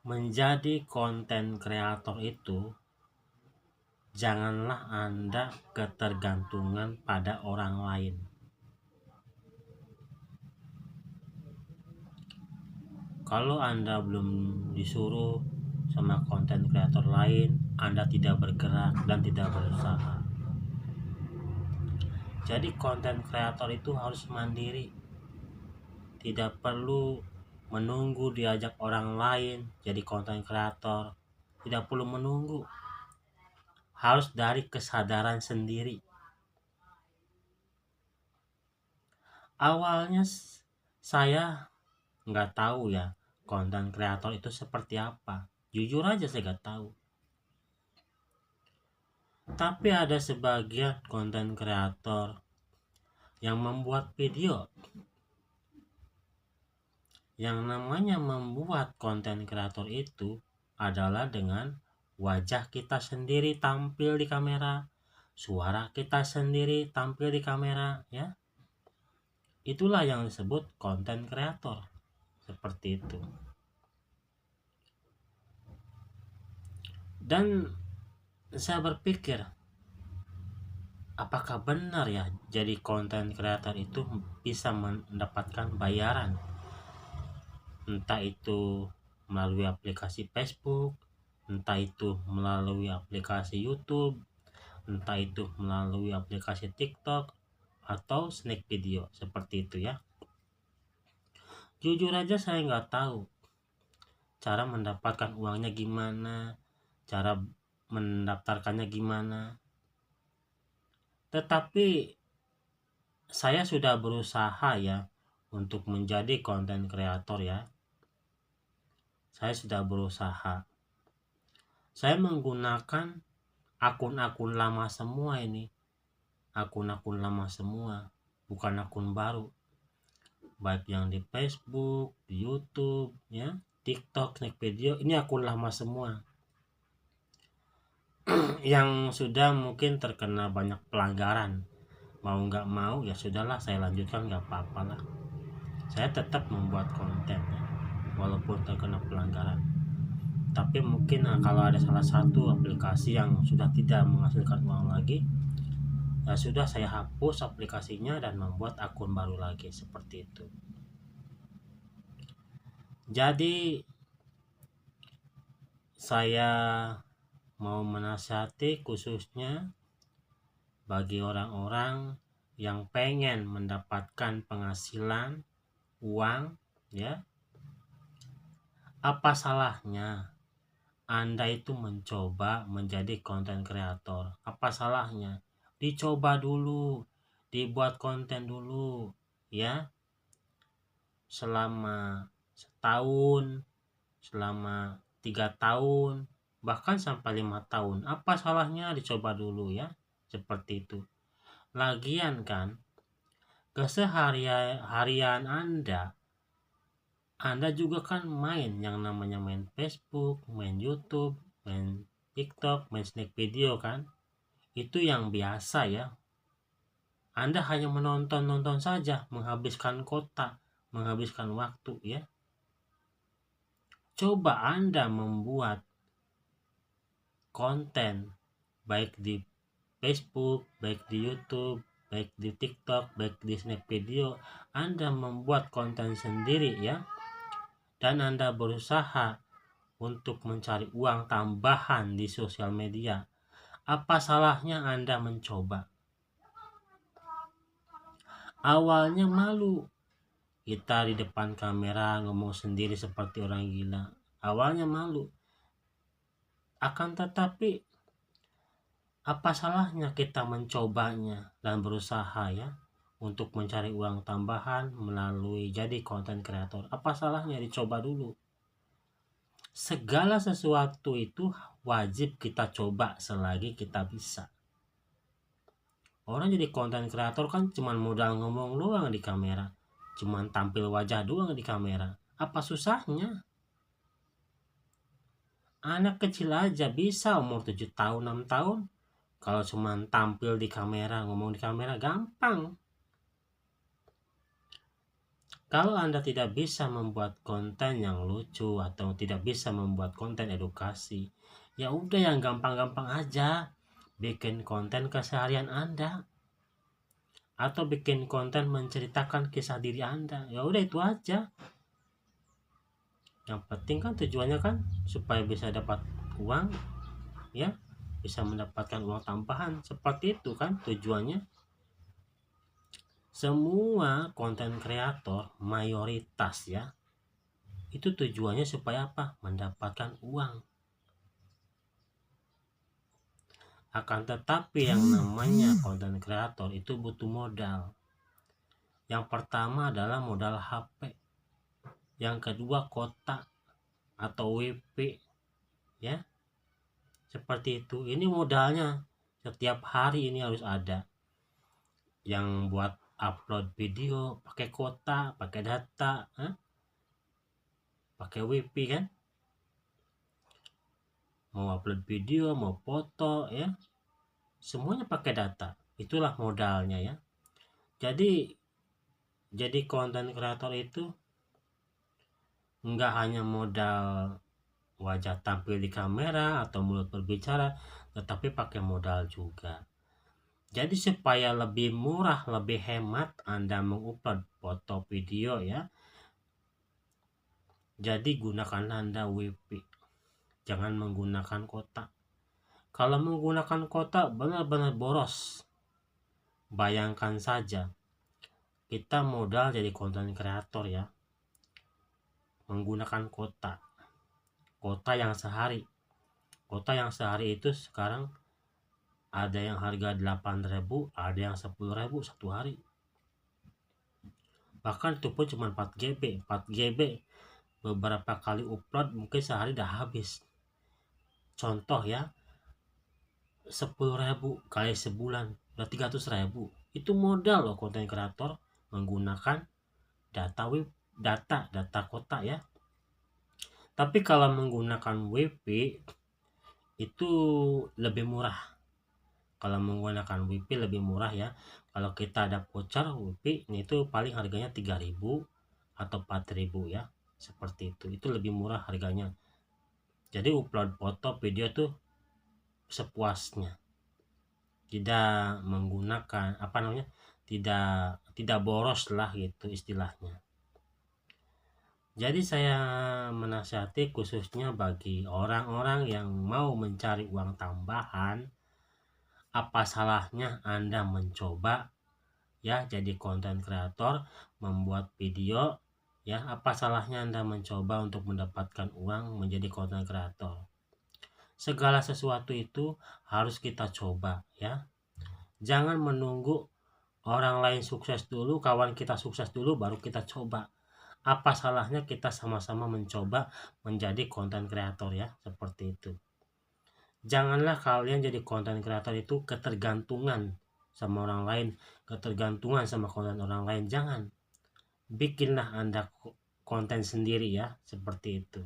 Menjadi konten kreator itu, janganlah Anda ketergantungan pada orang lain. Kalau Anda belum disuruh sama konten kreator lain, Anda tidak bergerak dan tidak berusaha. Jadi konten kreator itu harus mandiri. Tidak perlu menunggu diajak orang lain jadi konten kreator. Tidak perlu menunggu. Harus dari kesadaran sendiri. Awalnya saya nggak tahu ya konten kreator itu seperti apa. Jujur aja saya nggak tahu. Tapi ada sebagian konten kreator yang membuat video. Yang namanya membuat konten kreator itu adalah dengan wajah kita sendiri tampil di kamera, suara kita sendiri tampil di kamera, ya. Itulah yang disebut konten kreator. Seperti itu. Dan saya berpikir, apakah benar ya jadi konten kreator itu bisa mendapatkan bayaran? Entah itu melalui aplikasi Facebook, entah itu melalui aplikasi YouTube, entah itu melalui aplikasi TikTok atau snack video seperti itu ya. Jujur aja saya nggak tahu cara mendapatkan uangnya gimana, cara mendaftarkannya gimana. Tetapi saya sudah berusaha ya untuk menjadi konten kreator ya. Saya sudah berusaha. Saya menggunakan akun-akun lama semua ini. Akun-akun lama semua, bukan akun baru. Baik yang di Facebook, di YouTube, ya, TikTok, snack video, ini akun lama semua. Yang sudah mungkin terkena banyak pelanggaran. Mau nggak mau ya sudahlah, saya lanjutkan, nggak apa-apa lah. Saya tetap membuat konten ya, walaupun terkena pelanggaran. Tapi mungkin kalau ada salah satu aplikasi yang sudah tidak menghasilkan uang lagi, ya sudah, saya hapus aplikasinya dan membuat akun baru lagi, seperti itu. Jadi saya mau menasihati khususnya bagi orang-orang yang pengen mendapatkan penghasilan uang ya. Apa salahnya Anda itu mencoba menjadi konten kreator? Apa salahnya? Dicoba dulu, dibuat konten dulu ya. Selama setahun, selama 3 tahun, bahkan sampai 5 tahun. Apa salahnya dicoba dulu ya, seperti itu. Lagian kan keseharian Anda juga kan main yang namanya main Facebook, main YouTube, main TikTok, main snack video kan. Itu yang biasa ya. Anda hanya menonton saja, menghabiskan kota, menghabiskan waktu ya. Coba Anda membuat konten baik di Facebook, baik di YouTube, baik di TikTok, baik di snack video. Anda membuat konten sendiri ya. Dan Anda berusaha untuk mencari uang tambahan di sosial media. Apa salahnya Anda mencoba? Awalnya malu. Kita di depan kamera ngomong sendiri seperti orang gila. Awalnya malu. Akan tetapi apa salahnya kita mencobanya dan berusaha ya untuk mencari uang tambahan melalui jadi konten kreator? Apa salahnya dicoba dulu? Segala sesuatu itu wajib kita coba selagi kita bisa. Orang jadi konten kreator kan cuma modal ngomong doang di kamera, cuma tampil wajah doang di kamera. Apa susahnya? Anak kecil aja bisa umur 7 tahun, 6 tahun. Kalau cuma tampil di kamera, ngomong di kamera, gampang. Kalau Anda tidak bisa membuat konten yang lucu atau tidak bisa membuat konten edukasi, ya udah yang gampang-gampang aja. Bikin konten keseharian Anda atau bikin konten menceritakan kisah diri Anda. Ya udah itu aja. Yang penting kan tujuannya kan supaya bisa dapat uang, ya, bisa mendapatkan uang tambahan. Seperti itu kan tujuannya. Semua konten kreator mayoritas ya, itu tujuannya supaya apa? Mendapatkan uang. Akan tetapi yang namanya konten kreator itu butuh modal. Yang pertama adalah modal HP. Yang kedua kota atau WP, ya. Seperti itu. Ini modalnya setiap hari ini harus ada. Yang buat upload video pakai kota, pakai data, pakai WP kan. Mau upload video, mau foto, ya, semuanya pakai data. Itulah modalnya ya. Jadi konten kreator itu nggak hanya modal wajah tampil di kamera atau mulut berbicara, tetapi pakai modal juga. Jadi supaya lebih murah, lebih hemat Anda mengupload foto video ya, jadi gunakan Anda WP, jangan menggunakan kota. Kalau menggunakan kota benar-benar boros. Bayangkan saja, kita modal jadi konten kreator ya, menggunakan kota yang sehari. Kota yang sehari itu sekarang ada yang harga 8.000, ada yang 10.000 satu hari. Bahkan itu pun cuma 4 GB beberapa kali upload mungkin sehari udah habis. Contoh ya, 10.000 kali sebulan udah 300.000. Itu modal loh konten kreator menggunakan data kota ya. Tapi kalau menggunakan WP itu lebih murah. Kalau menggunakan WP lebih murah ya. Kalau kita ada voucher WP itu paling harganya 3.000 atau 4.000 ya. Seperti itu. Itu lebih murah harganya. Jadi upload foto video tuh sepuasnya. Tidak menggunakan tidak boros lah gitu istilahnya. Jadi saya menasihati khususnya bagi orang-orang yang mau mencari uang tambahan, apa salahnya Anda mencoba ya jadi konten kreator, membuat video ya. Apa salahnya Anda mencoba untuk mendapatkan uang menjadi konten kreator? Segala sesuatu itu harus kita coba ya. Jangan menunggu orang lain sukses dulu, kawan kita sukses dulu baru kita coba. Apa salahnya kita sama-sama mencoba menjadi konten kreator ya, seperti itu. Janganlah kalian jadi konten kreator itu ketergantungan sama orang lain, ketergantungan sama konten orang lain. Jangan. Bikinlah Anda konten sendiri ya, seperti itu.